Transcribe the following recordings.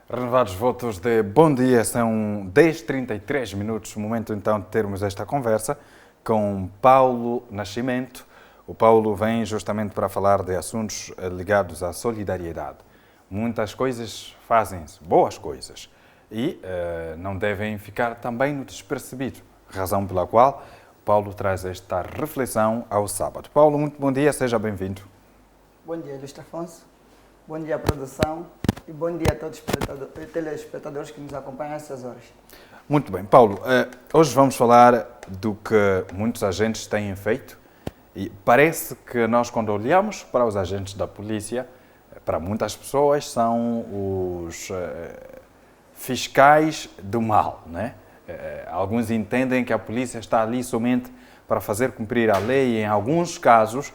Renovados votos de bom dia, são 10h33 minutos, momento então de termos esta conversa com Paulo Nascimento. O Paulo vem justamente para falar de assuntos ligados à solidariedade. Muitas coisas fazem-se, boas coisas, e não devem ficar também no despercebido, razão pela qual Paulo traz esta reflexão ao sábado. Paulo, muito bom dia, seja bem-vindo. Bom dia, Luís Afonso. Bom dia, produção. E bom dia a todos os telespectadores que nos acompanham a essas horas. Muito bem, Paulo. Hoje vamos falar do que muitos agentes têm feito e parece que nós, quando olhamos para os agentes da polícia, para muitas pessoas são os fiscais do mal, né? Alguns entendem que a polícia está ali somente para fazer cumprir a lei e, em alguns casos,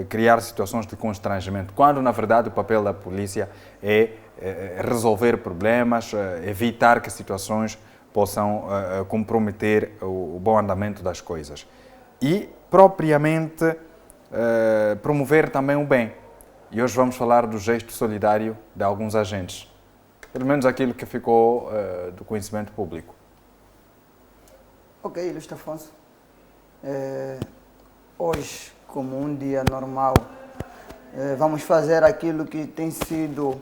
criar situações de constrangimento, quando, na verdade, o papel da polícia é resolver problemas, evitar que situações possam comprometer o bom andamento das coisas. E, propriamente, promover também o bem. E hoje vamos falar do gesto solidário de alguns agentes. Pelo menos aquilo que ficou do conhecimento público. Ok, Luís Afonso. Hoje, como um dia normal, vamos fazer aquilo que tem sido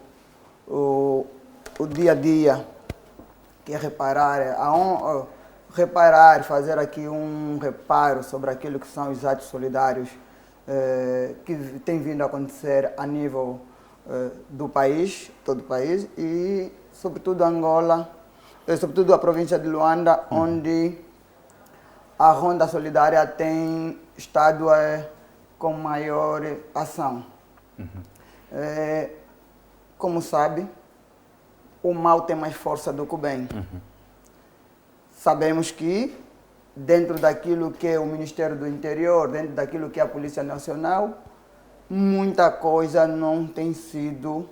o dia a dia, que é reparar, fazer aqui um reparo sobre aquilo que são os atos solidários que tem vindo a acontecer a nível do país, todo o país, e sobretudo Angola, sobretudo a província de Luanda, onde a Ronda Solidária tem estado com maior ação. Como sabe, o mal tem mais força do que o bem. Sabemos que, dentro daquilo que é o Ministério do Interior, dentro daquilo que é a Polícia Nacional, muita coisa não tem sido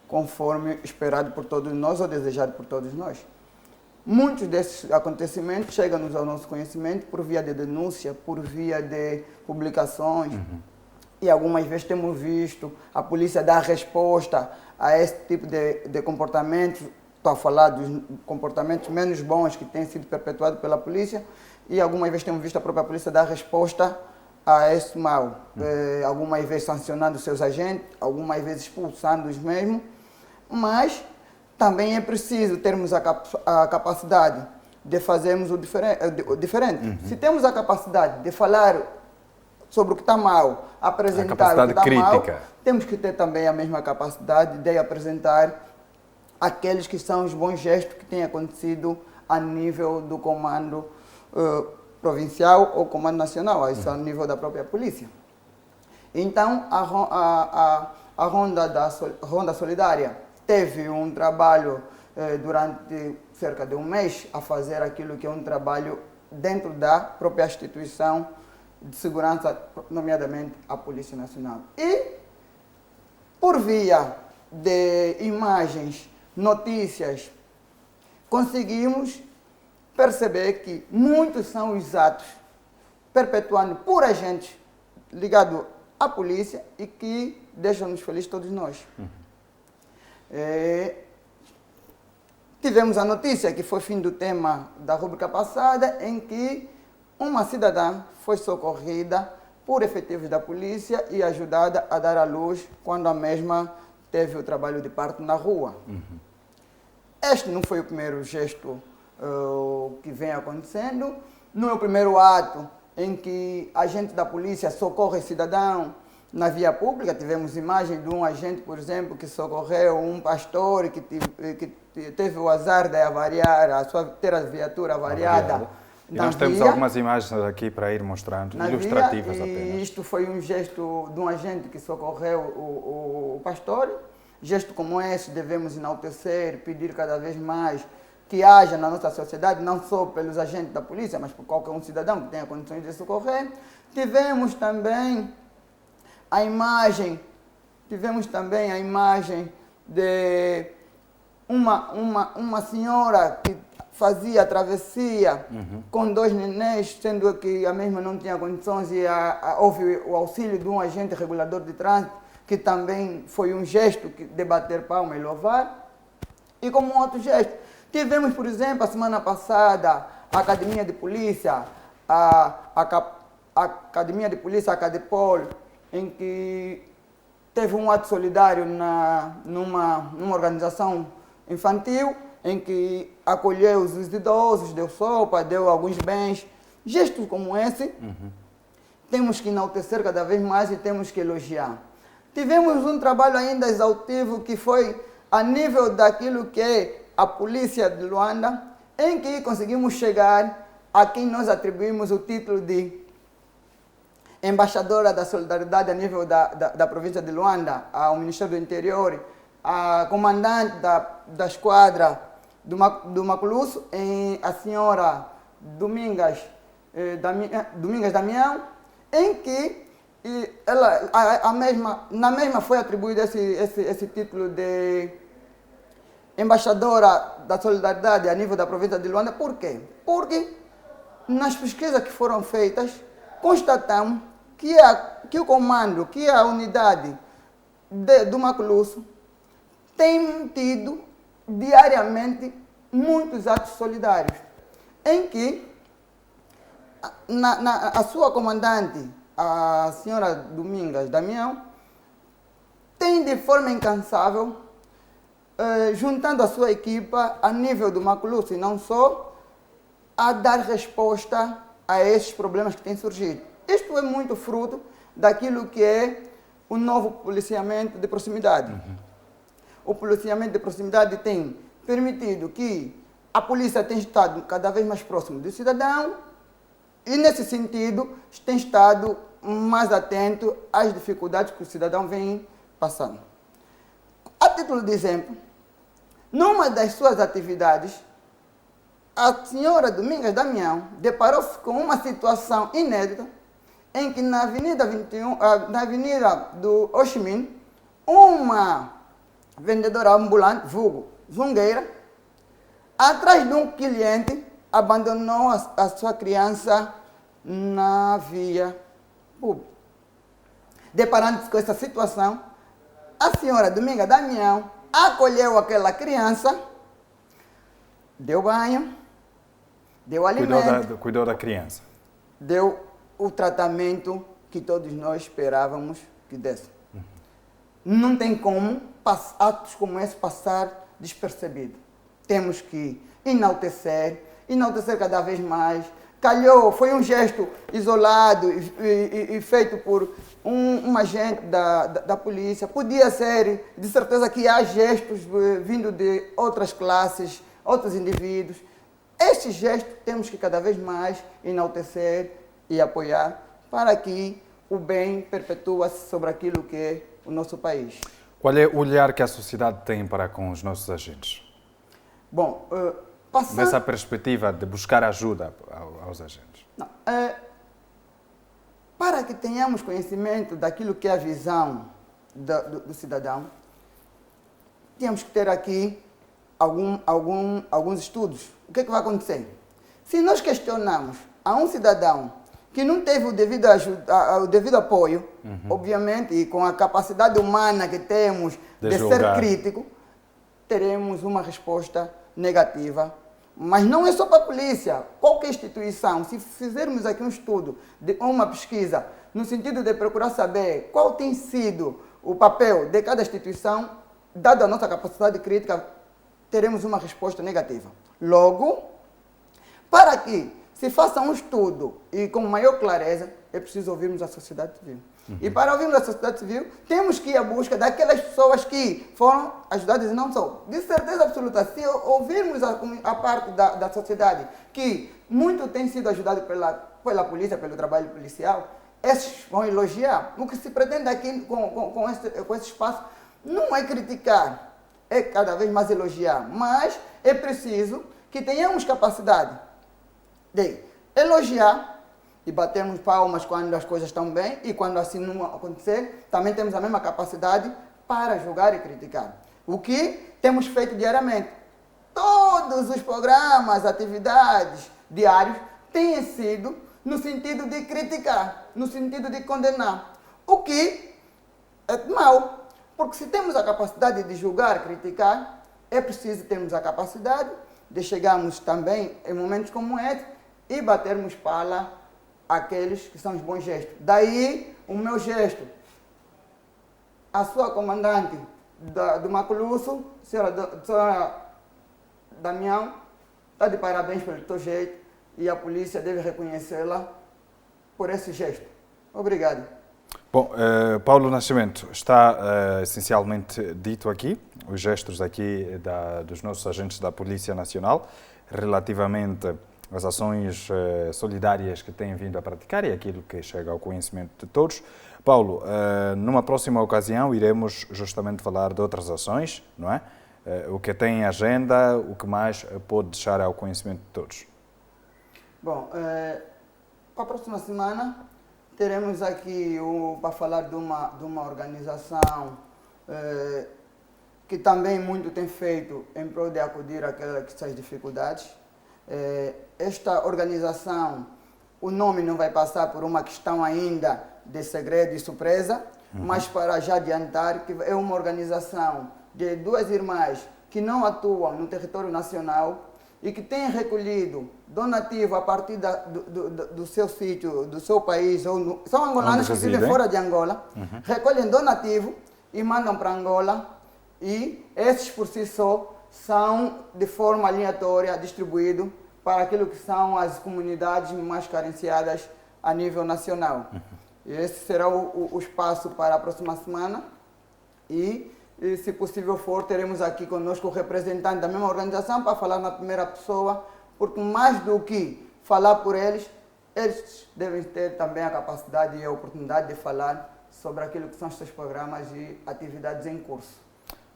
conforme esperado por todos nós ou desejado por todos nós. Muitos desses acontecimentos chegam-nos ao nosso conhecimento por via de denúncia, por via de publicações. E algumas vezes temos visto a polícia dar resposta a esse tipo de comportamentos. Estou a falar dos comportamentos menos bons que têm sido perpetuados pela polícia. E algumas vezes temos visto a própria polícia dar resposta a esse mal. Algumas vezes sancionando seus agentes, algumas vezes expulsando-os mesmo. Mas também é preciso termos a capacidade de fazermos o diferente. Se temos a capacidade de falar sobre o que está mal, apresentar o que está mal, temos que ter também a mesma capacidade de apresentar aqueles que são os bons gestos que têm acontecido a nível do comando provincial ou comando nacional, isso a nível da própria polícia. Então, a Ronda Solidária teve um trabalho durante cerca de um mês a fazer aquilo que é um trabalho dentro da própria instituição de segurança, nomeadamente a Polícia Nacional. E, por via de imagens, notícias, conseguimos perceber que muitos são os atos perpetuados por agentes ligados à polícia e que deixam-nos felizes todos nós. Tivemos a notícia, que foi fim do tema da rubrica passada, em que uma cidadã foi socorrida por efetivos da polícia e ajudada a dar à luz quando a mesma teve o trabalho de parto na rua. Este não foi o primeiro gesto que vem acontecendo, não é o primeiro ato em que agente da polícia socorre cidadão na via pública. Tivemos imagem de um agente, por exemplo, que socorreu um pastor que teve o azar de avariar, ter a viatura avariada. E nós temos algumas imagens aqui para ir mostrando, ilustrativas apenas. E isto foi um gesto de um agente que socorreu o pastor. Gesto como esse devemos enaltecer, pedir cada vez mais que haja na nossa sociedade, não só pelos agentes da polícia, mas por qualquer um cidadão que tenha condições de socorrer. Tivemos também a imagem de uma senhora que fazia a travessia com dois nenéns, sendo que a mesma não tinha condições, e houve o auxílio de um agente regulador de trânsito, que também foi um gesto de bater palma e louvar. e como outro gesto. Tivemos, por exemplo, a semana passada, a Academia de Polícia, a Academia de Polícia, a Cadepol, em que teve um ato solidário numa organização infantil, em que acolheu os idosos, deu sopa, deu alguns bens. Gestos como esse, temos que enaltecer cada vez mais e temos que elogiar. Tivemos um trabalho ainda exaustivo que foi a nível daquilo que é a polícia de Luanda, em que conseguimos chegar a quem nós atribuímos o título de embaixadora da solidariedade a nível da província de Luanda, ao Ministério do Interior, a comandante da esquadra do Maculusso, a senhora Domingas Damião, em que na mesma foi atribuído esse título de embaixadora da solidariedade a nível da província de Luanda. Por quê? Porque nas pesquisas que foram feitas, constatamos que o comando, que a unidade do Maculusso tem tido diariamente muitos atos solidários, em que a sua comandante, a senhora Domingas Damião, tem de forma incansável, juntando a sua equipa a nível do Maculusso e não só, a dar resposta a esses problemas que têm surgido. Isto é muito fruto daquilo que é o novo policiamento de proximidade. O policiamento de proximidade tem permitido que a polícia tenha estado cada vez mais próximo do cidadão e, nesse sentido, tem estado mais atento às dificuldades que o cidadão vem passando. A título de exemplo, numa das suas atividades, a senhora Domingas Damião deparou-se com uma situação inédita em que na Avenida 21, na Avenida do Ho Chi Minh, uma vendedora ambulante, vulgo zungueira, atrás de um cliente, abandonou a sua criança na via pública. Deparando-se com essa situação, a senhora Dominga Damião acolheu aquela criança, deu banho, deu alimento, Cuidou da criança. Deu o tratamento que todos nós esperávamos que desse. Não tem como atos como esse passar despercebido. Temos que enaltecer cada vez mais. Calhou, foi um gesto isolado e feito por um agente da polícia. Podia ser, de certeza que há gestos vindo de outras classes, outros indivíduos. Este gesto temos que cada vez mais enaltecer e apoiar para que o bem perpetua-se sobre aquilo que é o nosso país. Qual é o olhar que a sociedade tem para com os nossos agentes? Bom, nessa perspectiva de buscar ajuda aos agentes. Não, para que tenhamos conhecimento daquilo que é a visão do cidadão, temos que ter aqui alguns estudos. O que é que vai acontecer? Se nós questionarmos a um cidadão que não teve o devido apoio, obviamente, e com a capacidade humana que temos de ser crítico, teremos uma resposta negativa. Mas não é só para a polícia, qualquer instituição. Se fizermos aqui um estudo, uma pesquisa, no sentido de procurar saber qual tem sido o papel de cada instituição, dada a nossa capacidade crítica, teremos uma resposta negativa. Logo, para que se faça um estudo e com maior clareza, é preciso ouvirmos a sociedade civil. E para ouvirmos a sociedade civil, temos que ir à busca daquelas pessoas que foram ajudadas e não só. De certeza absoluta, se ouvirmos a parte da sociedade que muito tem sido ajudado pela polícia, pelo trabalho policial, esses vão elogiar. O que se pretende aqui com esse espaço não é criticar, é cada vez mais elogiar. Mas é preciso que tenhamos capacidade de elogiar e batermos palmas quando as coisas estão bem e quando assim não acontecer, também temos a mesma capacidade para julgar e criticar. O que temos feito diariamente. Todos os programas, atividades diários têm sido no sentido de criticar, no sentido de condenar. O que é mau, porque se temos a capacidade de julgar, criticar, é preciso termos a capacidade de chegarmos também em momentos como esse e batermos pala àqueles que são os bons gestos. Daí o meu gesto. A sua comandante do Maculusso, senhora Damião, está de parabéns pelo teu jeito e a polícia deve reconhecê-la por esse gesto. Obrigado. Bom, Paulo Nascimento, está essencialmente dito aqui, os gestos aqui dos nossos agentes da Polícia Nacional relativamente às ações solidárias que têm vindo a praticar e aquilo que chega ao conhecimento de todos. Paulo, numa próxima ocasião iremos justamente falar de outras ações, não é? O que tem em agenda, o que mais pode deixar ao conhecimento de todos? Bom, para a próxima semana teremos aqui para falar de uma organização que também muito tem feito em prol de acudir àquelas que são as dificuldades. Esta organização, o nome não vai passar por uma questão ainda de segredo e surpresa, mas para já adiantar que é uma organização de duas irmãs que não atuam no território nacional e que têm recolhido donativo a partir do seu sítio, do seu país, são angolanos que vivem fora de Angola, recolhem donativo e mandam para Angola e esses por si só são de forma aleatória distribuídos para aquilo que são as comunidades mais carenciadas a nível nacional. Esse será o espaço para a próxima semana e se possível for, teremos aqui conosco o representante da mesma organização para falar na primeira pessoa, porque mais do que falar por eles, eles devem ter também a capacidade e a oportunidade de falar sobre aquilo que são os seus programas e atividades em curso.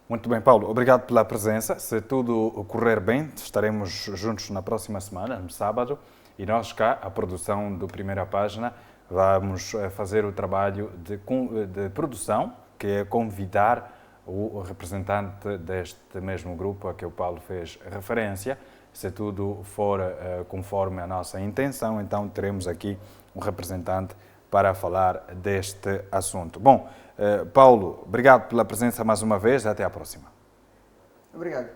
Muito bem, Paulo. Obrigado pela presença. Se tudo correr bem, estaremos juntos na próxima semana, no sábado, e nós cá, a produção do Primeira Página, vamos fazer o trabalho de produção, que é convidar o representante deste mesmo grupo a que o Paulo fez referência. Se tudo for conforme a nossa intenção, então teremos aqui um representante para falar deste assunto. Bom, Paulo, obrigado pela presença mais uma vez. Até à próxima. Obrigado.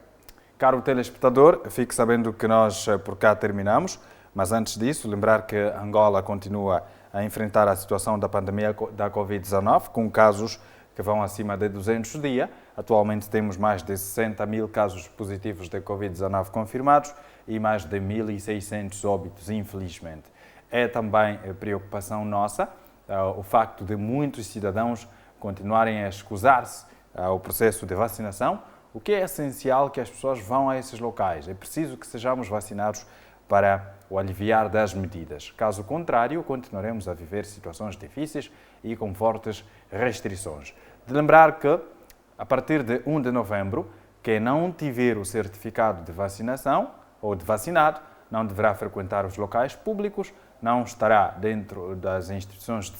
Caro telespectador, fique sabendo que nós por cá terminamos, mas antes disso, lembrar que Angola continua a enfrentar a situação da pandemia da Covid-19, com casos que vão acima de 200 dias. Atualmente temos mais de 60 mil casos positivos de Covid-19 confirmados e mais de 1.600 óbitos, infelizmente. É também preocupação nossa o facto de muitos cidadãos continuarem a escusar-se ao processo de vacinação, o que é essencial que as pessoas vão a esses locais. É preciso que sejamos vacinados para o aliviar das medidas. Caso contrário, continuaremos a viver situações difíceis e com fortes restrições. De lembrar que, a partir de 1 de novembro, quem não tiver o certificado de vacinação ou de vacinado não deverá frequentar os locais públicos, não estará dentro das instituições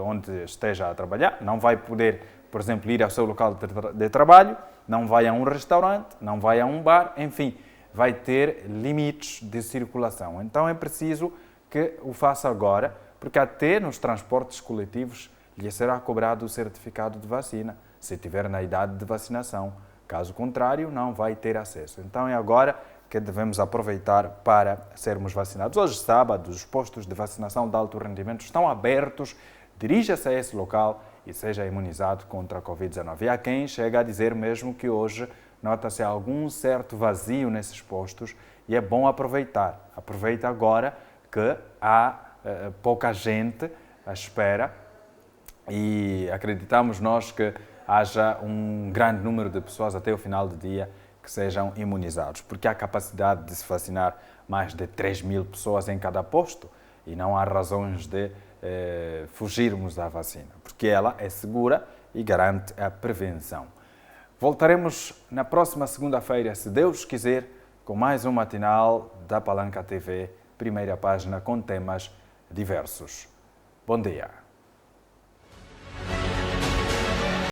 onde esteja a trabalhar, não vai poder, por exemplo, ir ao seu local de trabalho, não vai a um restaurante, não vai a um bar, enfim, vai ter limites de circulação. Então é preciso que o faça agora, porque até nos transportes coletivos lhe será cobrado o certificado de vacina, se estiver na idade de vacinação. Caso contrário, não vai ter acesso. Então é agora que devemos aproveitar para sermos vacinados. Hoje, sábado, os postos de vacinação de alto rendimento estão abertos. Dirija-se a esse local e seja imunizado contra a Covid-19. E há quem chega a dizer mesmo que hoje nota-se algum certo vazio nesses postos e é bom aproveitar. Aproveita agora que há pouca gente à espera e acreditamos nós que haja um grande número de pessoas até o final do dia que sejam imunizados, porque há capacidade de se vacinar mais de 3.000 pessoas em cada posto e não há razões de fugirmos da vacina, porque ela é segura e garante a prevenção. Voltaremos na próxima segunda-feira, se Deus quiser, com mais um matinal da Palanca TV, Primeira Página, com temas diversos. Bom dia.